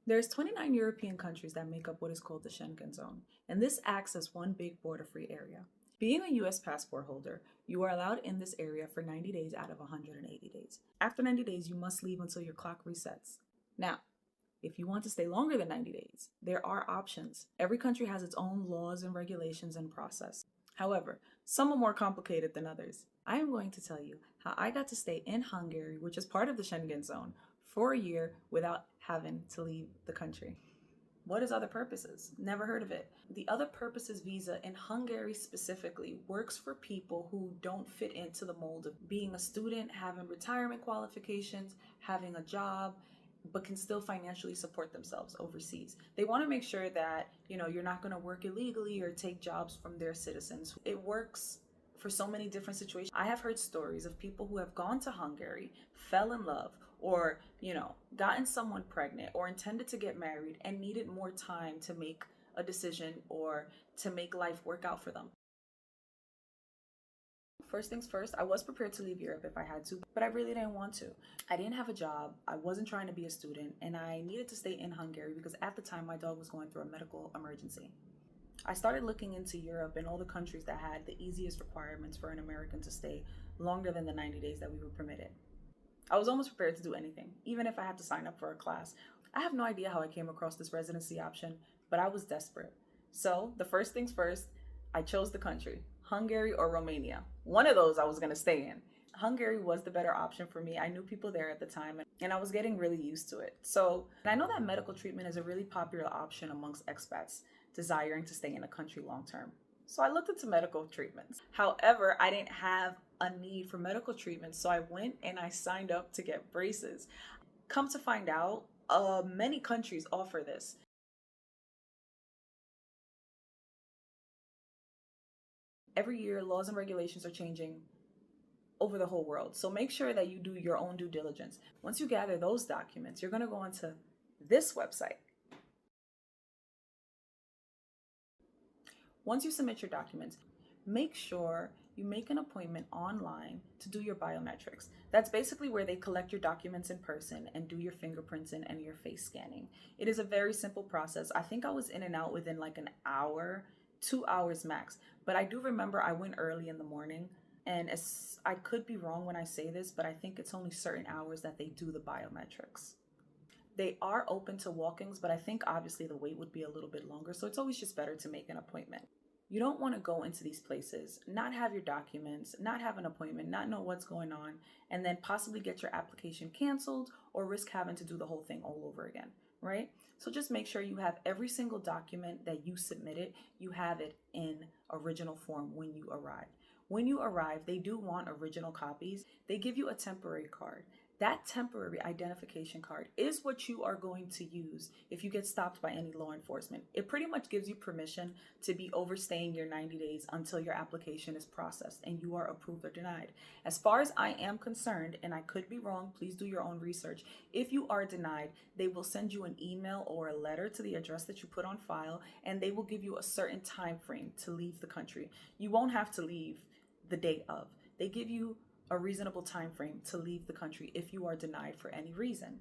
There's 29 European countries that make up what is called the Schengen zone, and this acts as one big border-free area. Being a US passport holder, you are allowed in this area for 90 days out of 180 days. After 90 days, you must leave until your clock resets. Now, if you want to stay longer than 90 days, there are options. Every country has its own laws and regulations and process. However, some are more complicated than others. I am going to tell you how I got to stay in Hungary, which is part of the Schengen zone, for a year without having to leave the country. What is other purposes? Never heard of it. The other purposes visa in Hungary specifically works for people who don't fit into the mold of being a student, having retirement qualifications, having a job, but can still financially support themselves overseas. They want to make sure that, you're not going to work illegally or take jobs from their citizens. It works for so many different situations. I have heard stories of people who have gone to Hungary, fell in love, or, gotten someone pregnant or intended to get married and needed more time to make a decision or to make life work out for them. First things first, I was prepared to leave Europe if I had to, but I really didn't want to. I didn't have a job, I wasn't trying to be a student, and I needed to stay in Hungary because at the time my dog was going through a medical emergency. I started looking into Europe and all the countries that had the easiest requirements for an American to stay longer than the 90 days that we were permitted. I was almost prepared to do anything, even if I had to sign up for a class. I have no idea how I came across this residency option, but I was desperate. So, the first things first, I chose the country, Hungary or Romania. One of those I was going to stay in. Hungary was the better option for me. I knew people there at the time and I was getting really used to it. So, and I know that medical treatment is a really popular option amongst expats desiring to stay in a country long term. So I looked into medical treatments. However, I didn't have a need for medical treatment, so I went and I signed up to get braces. Come to find out, many countries offer this. Every year, laws and regulations are changing over the whole world. So make sure that you do your own due diligence. Once you gather those documents, you're going to go onto this website. Once you submit your documents, make sure you make an appointment online to do your biometrics. That's basically where they collect your documents in person and do your fingerprints and your face scanning. It is a very simple process. I think I was in and out within like an hour, 2 hours max. But I do remember I went early in the morning, and I could be wrong when I say this, but I think it's only certain hours that they do the biometrics. They are open to walk-ins, but I think obviously the wait would be a little bit longer. So it's always just better to make an appointment. You don't want to go into these places, not have your documents, not have an appointment, not know what's going on, and then possibly get your application canceled or risk having to do the whole thing all over again, right? So just make sure you have every single document that you submitted, you have it in original form when you arrive. When you arrive, they do want original copies. They give you a temporary card. That temporary identification card is what you are going to use if you get stopped by any law enforcement. It pretty much gives you permission to be overstaying your 90 days until your application is processed and you are approved or denied. As far as I am concerned, and I could be wrong, please do your own research. If you are denied, they will send you an email or a letter to the address that you put on file, and they will give you a certain time frame to leave the country. You won't have to leave the date of. They give you a reasonable time frame to leave the country if you are denied for any reason.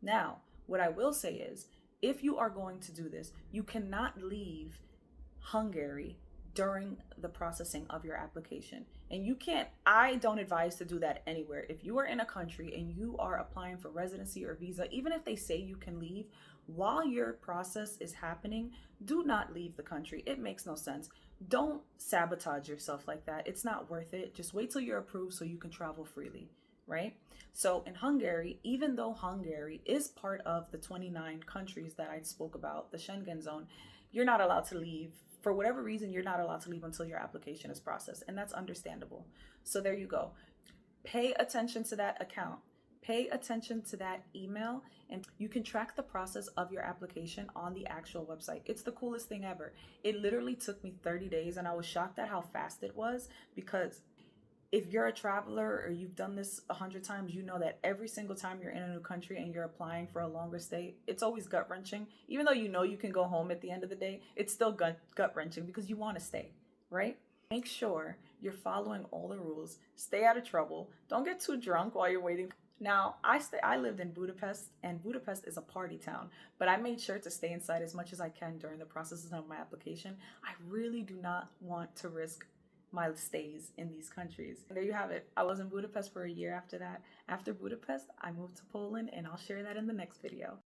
Now, what I will say is, if you are going to do this, you cannot leave Hungary during the processing of your application. And I don't advise to do that anywhere. If you are in a country and you are applying for residency or visa, even if they say you can leave, while your process is happening, do not leave the country. It makes no sense. Don't sabotage yourself like that. It's not worth it. Just wait till you're approved so you can travel freely, right? So in Hungary, even though Hungary is part of the 29 countries that I spoke about, the Schengen zone, you're not allowed to leave. For whatever reason, you're not allowed to leave until your application is processed, and that's understandable. So there you go. Pay attention to that account. Pay attention to that email, and you can track the process of your application on the actual website. It's the coolest thing ever. It literally took me 30 days, and I was shocked at how fast it was, because if you're a traveler or you've done this 100 times, you know that every single time you're in a new country and you're applying for a longer stay, it's always gut-wrenching. Even though you know you can go home at the end of the day, it's still gut-wrenching because you want to stay, right? Make sure you're following all the rules. Stay out of trouble. Don't get too drunk while you're waiting. Now, I lived in Budapest, and Budapest is a party town, but I made sure to stay inside as much as I can during the processes of my application. I really do not want to risk my stays in these countries. And there you have it. I was in Budapest for a year after that. After Budapest, I moved to Poland, and I'll share that in the next video.